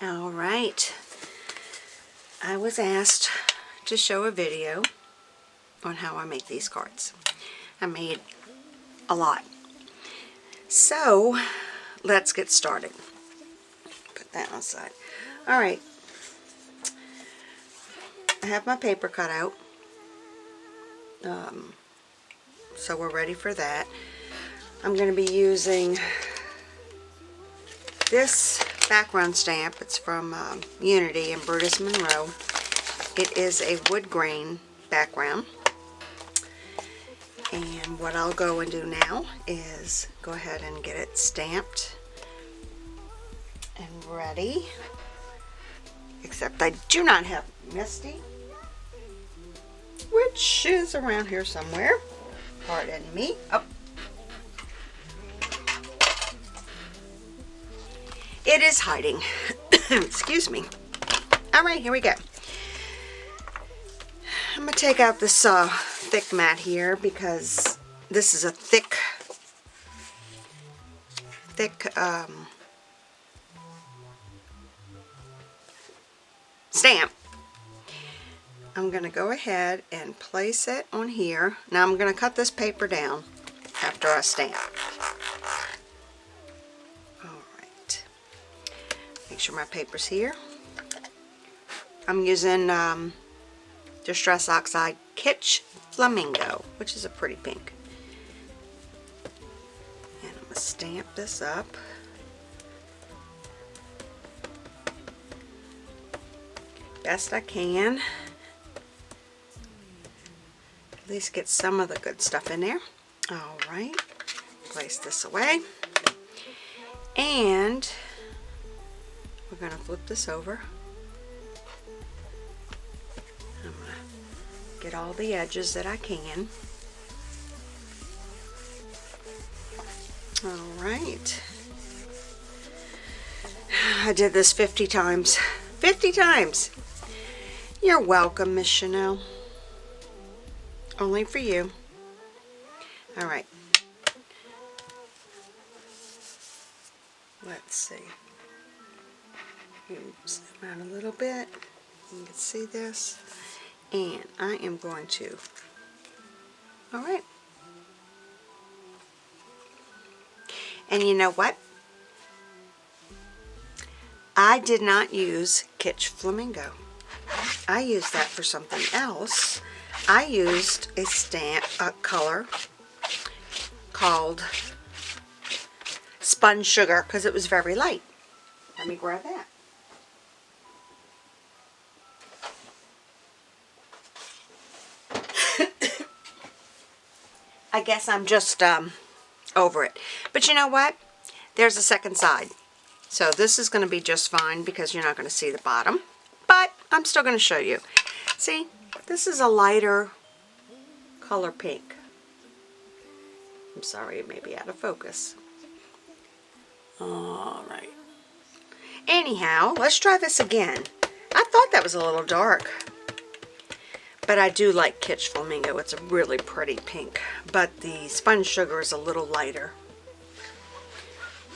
All right, I was asked to show a video on how I make these cards. I made a lot. So let's get started. Put that on the side. All right, I have my paper cut out. So we're ready for that. I'm going to be using this background stamp. It's from Unity and Brutus, Monroe. It is a wood grain background. And what I'll go and do now is go ahead and get it stamped and ready. Except I do not have Misty, which is around here somewhere. Pardon me. Oh. It is hiding. Excuse me. Alright, here we go. I'm going to take out this thick mat here because this is a thick stamp. I'm going to go ahead and place it on here. Now I'm going to cut this paper down after I stamp. Alright. Make sure my paper's here. I'm using Distress Oxide Kitsch Flamingo, which is a pretty pink. And I'm going to stamp this up. Best I can. At least get some of the good stuff in there. Alright, place this away. And we're going to flip this over. I'm going to get all the edges that I can. Alright. I did this 50 times. 50 times! You're welcome, Miss Chanel. Only for you. Alright. Let's see. Zoom out a little bit. You can see this. And I am going to. Alright. And you know what? I did not use Kitsch Flamingo. I used that for something else. I used a stamp, color called Spun Sugar because it was very light. Let me grab that. I guess I'm just over it. But you know what? There's a second side. So this is going to be just fine because you're not going to see the bottom. But I'm still going to show you. See? This is a lighter color pink. I'm sorry, it may be out of focus. Alright. Anyhow, let's try this again. I thought that was a little dark. But I do like Kitsch Flamingo. It's a really pretty pink. But the Spun Sugar is a little lighter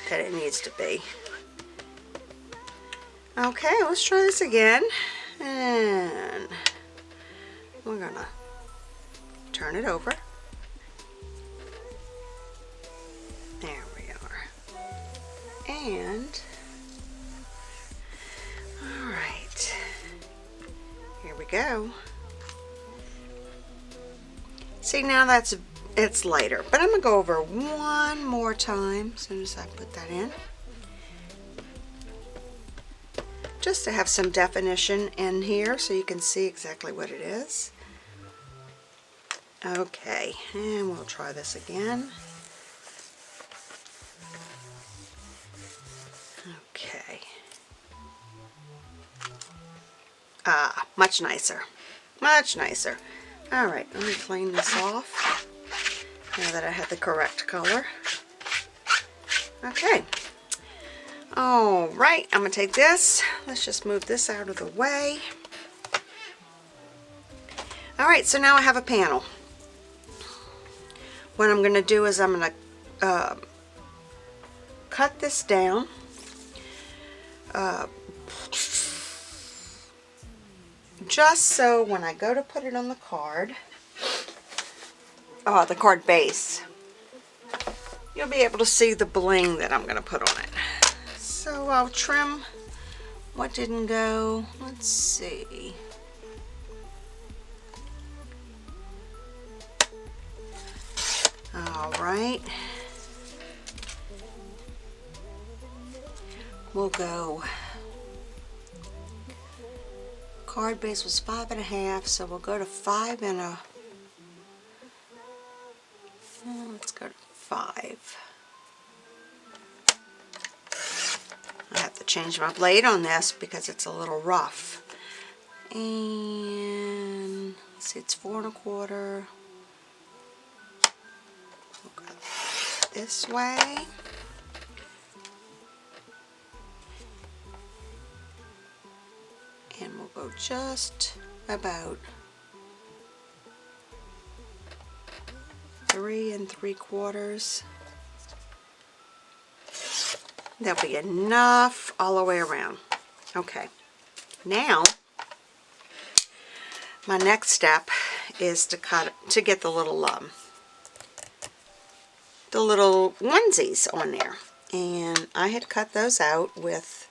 than it needs to be. Okay, let's try this again. And we're going to turn it over. There we are. And, alright. Here we go. See, now it's lighter. But I'm going to go over one more time as soon as I put that in. Just to have some definition in here so you can see exactly what it is. Okay, and we'll try this again. Okay. Much nicer. Much nicer. Alright, let me clean this off now that I have the correct color. Okay. Alright, I'm going to take this. Let's just move this out of the way. Alright, so now I have a panel. What I'm going to do is I'm going to cut this down, just so when I go to put it on the card, the card base, you'll be able to see the bling that I'm going to put on it. So I'll trim what didn't go. Let's see. All right. We'll go. Card base was 5.5, so we'll go to 5 and a. Let's go to 5. I have to change my blade on this because it's a little rough. And let's see, it's 4 1/4. We'll go this way. And we'll go just about 3 3/4. That'll be enough all the way around. Okay, now my next step is to get the little onesies on there, and I had cut those out with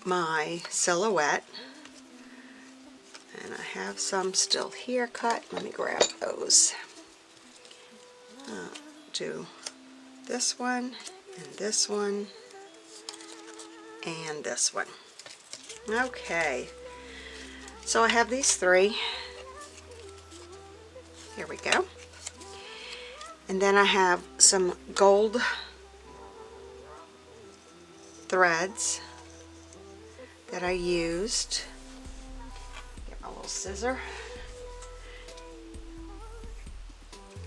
my silhouette, and I have some still here cut. Let me grab those. I'll do this one and this one and this one. Okay, so I have these 3. Here we go. And then I have some gold threads that I used. Get my little scissor.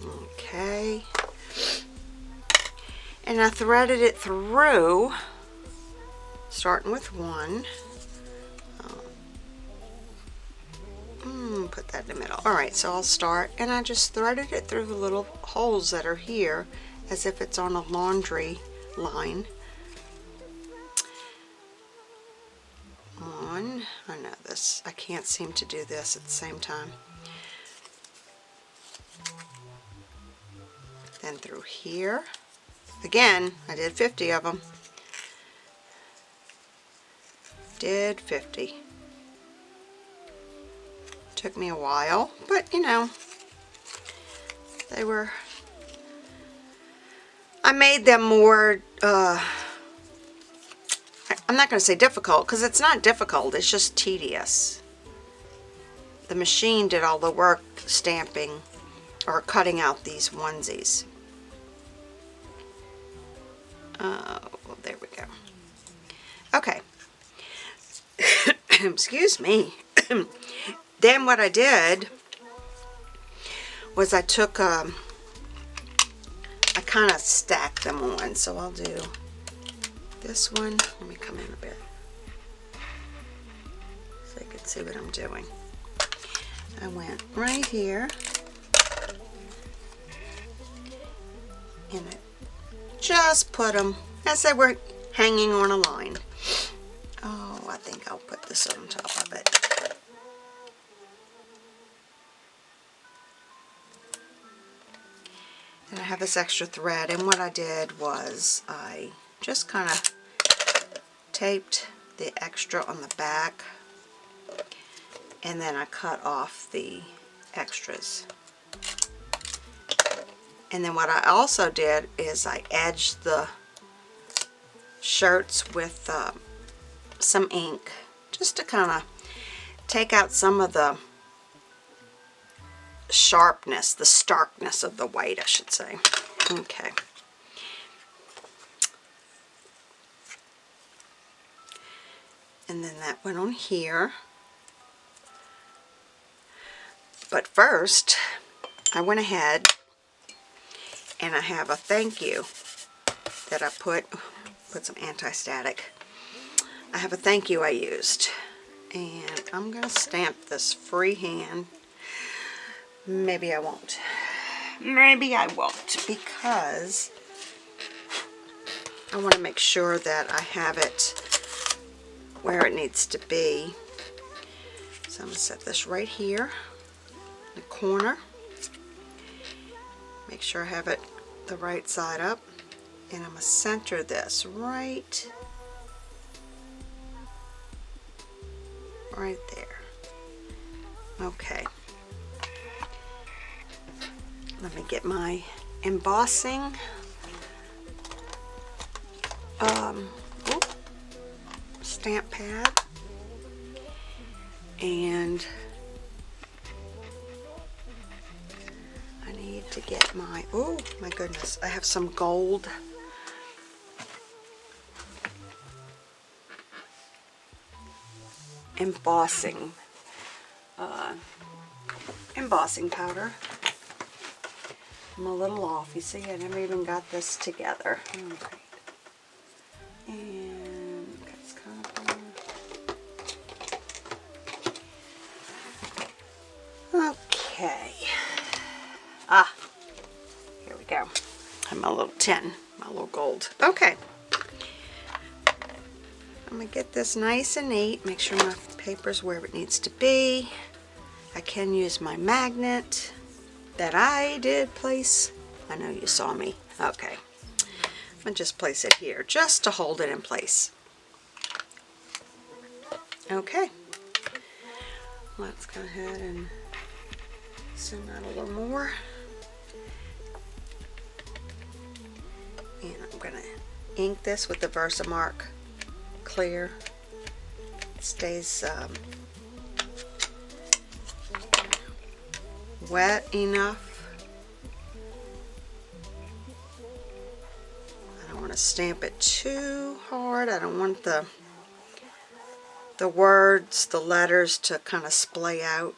Okay. And I threaded it through, starting with 1. Put that in the middle. Alright, so I'll start, and I just threaded it through the little holes that are here as if it's on a laundry line. I know this, I can't seem to do this at the same time. Then through here. Again, I did 50 of them. Did 50. Took me a while, but you know, they were, I made them more, I'm not going to say difficult, because it's not difficult, it's just tedious. The machine did all the work stamping or cutting out these onesies. Well, there we go. Okay. Excuse me. Then what I did was I took, I kind of stacked them on. So I'll do this one. Let me come in a bit so you can see what I'm doing. I went right here and I just put them as they were hanging on a line. Oh, I think I'll put this on top of it. And I have this extra thread, and what I did was I just kind of taped the extra on the back, and then I cut off the extras. And then what I also did is I edged the shirts with some ink, just to kind of take out some of the sharpness, the starkness of the white, I should say. Okay. And then that went on here. But first, I went ahead and I have a thank you that I put some anti-static. I have a thank you I used. And I'm going to stamp this freehand. Maybe I won't. Maybe I won't, because I want to make sure that I have it where it needs to be. So I'm going to set this right here in the corner. Make sure I have it the right side up. And I'm going to center this right there. Okay. Let me get my embossing stamp pad, and I need to get my, oh my goodness, I have some gold embossing powder. I'm a little off, you see, I never even got this together. Okay. And it's kind of okay. Ah, here we go. And my little tin, my little gold. Okay. I'm gonna get this nice and neat, make sure my paper's where it needs to be. I can use my magnet that I did place. I know you saw me. Okay. I'm going to just place it here just to hold it in place. Okay. Let's go ahead and zoom out a little more. And I'm going to ink this with the Versamark clear. It stays wet enough. I don't want to stamp it too hard. I don't want the words, the letters to kind of splay out.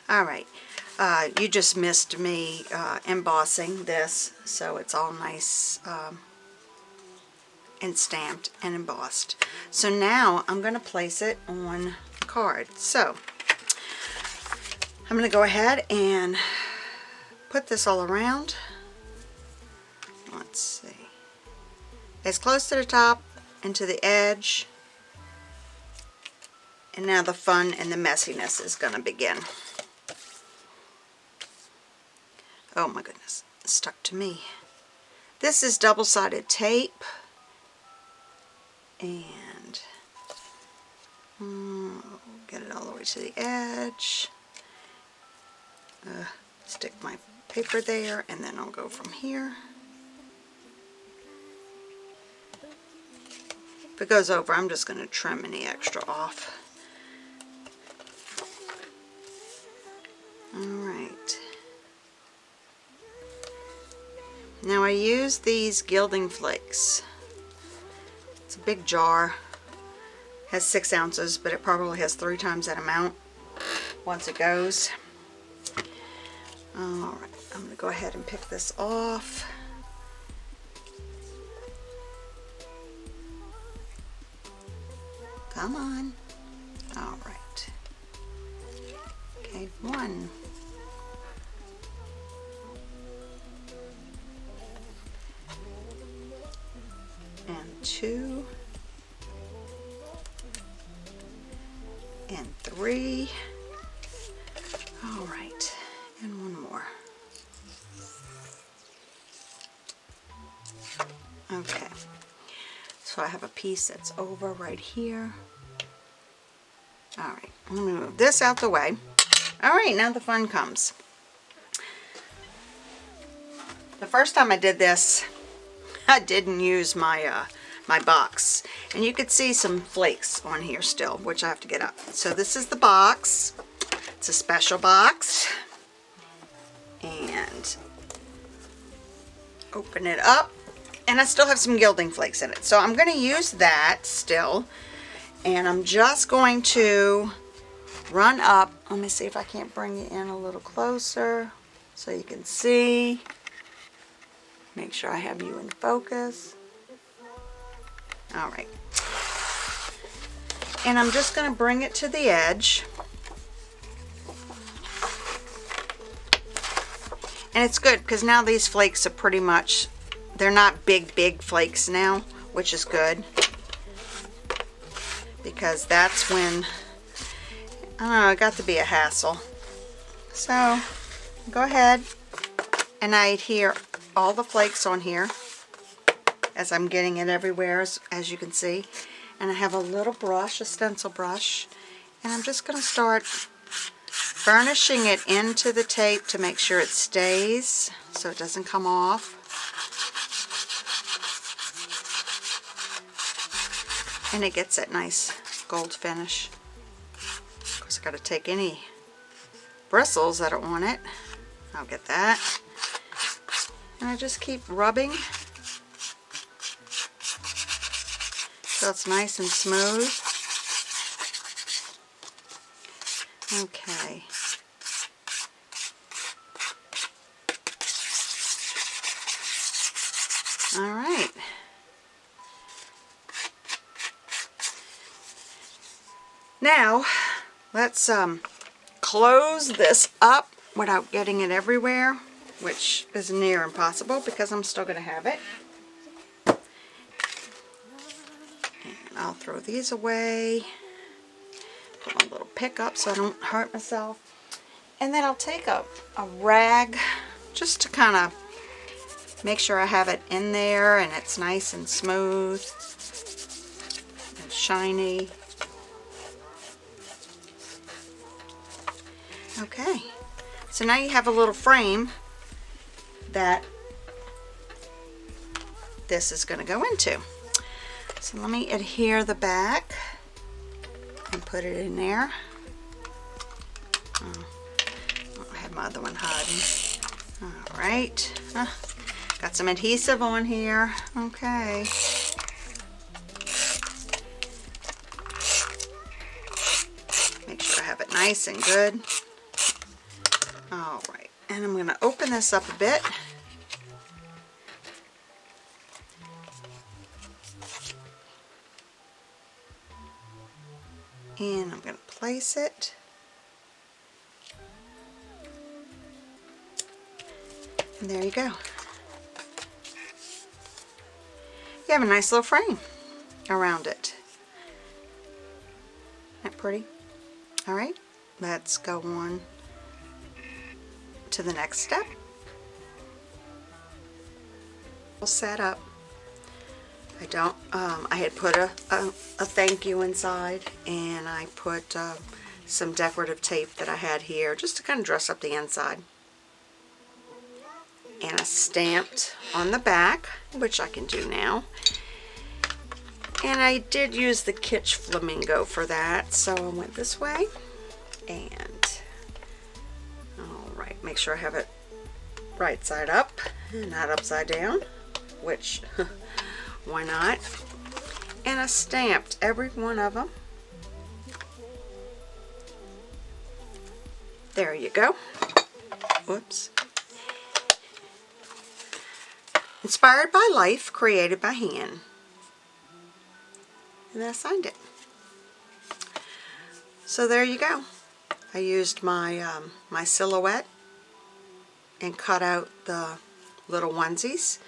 Alright, you just missed me embossing this, so it's all nice and stamped and embossed. So now I'm going to place it on the card. So I'm going to go ahead and put this all around. Let's see. As close to the top and to the edge. And now the fun and the messiness is going to begin. Oh my goodness, it's stuck to me. This is double-sided tape. And get it all the way to the edge. Stick my paper there, and then I'll go from here. If it goes over, I'm just going to trim any extra off. Alright. Now I use these Gilding Flakes. It's a big jar. Has 6 ounces, but it probably has 3 times that amount once it goes. Alright, I'm going to go ahead and pick this off. Come on. Alright. Okay, 1. And 2. And 3. Alright. And 1 more. Okay. So I have a piece that's over right here. Alright. I'm going to move this out the way. Alright, now the fun comes. The first time I did this, I didn't use my my box, and you could see some flakes on here still, which I have to get up. So this is the box. It's a special box, and open it up, and I still have some Gilding Flakes in it. So I'm going to use that still, and I'm just going to run up. Let me see if I can't bring it in a little closer so you can see. Make sure I have you in focus. Alright. And I'm just going to bring it to the edge. And it's good because now these flakes are pretty much, they're not big flakes now, which is good. Because that's when, I don't know, it got to be a hassle. So, go ahead and I adhere all the flakes on here as I'm getting it everywhere, as you can see. And I have a little brush, a stencil brush, and I'm just going to start burnishing it into the tape to make sure it stays so it doesn't come off. And it gets that nice gold finish. Of course, I got to take any bristles that are on it. I'll get that. And I just keep rubbing so it's nice and smooth. Okay. All right. Now, let's close this up without getting it everywhere, which is near impossible because I'm still going to have it. And I'll throw these away. Put my little pick up so I don't hurt myself. And then I'll take a rag just to kind of make sure I have it in there and it's nice and smooth and shiny. Okay, so now you have a little frame that this is going to go into. So let me adhere the back and put it in there. Oh, I have my other one hiding. All right, got some adhesive on here. Okay. Make sure I have it nice and good. All right, and I'm going to open this up a bit. And I'm going to place it. And there you go. You have a nice little frame around it. Isn't that pretty? All right, let's go on to the next step. All set up. I had put a thank you inside, and I put some decorative tape that I had here just to kind of dress up the inside. And I stamped on the back, which I can do now. And I did use the Kitsch Flamingo for that, so I went this way. And alright, make sure I have it right side up and not upside down, which why not? And I stamped every one of them. There you go. Whoops. Inspired by life, created by hand. And then I signed it. So there you go. I used my my silhouette and cut out the little onesies.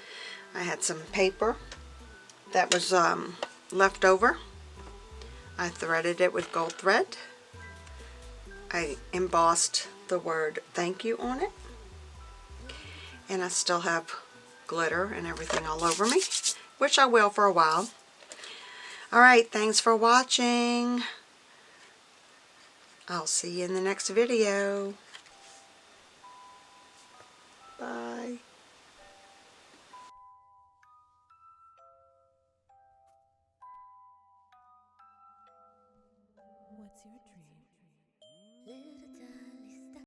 I had some paper that was left over. I threaded it with gold thread. I embossed the word thank you on it. And I still have glitter and everything all over me, which I will for a while. Alright, thanks for watching. I'll see you in the next video. Bye. What's your dream?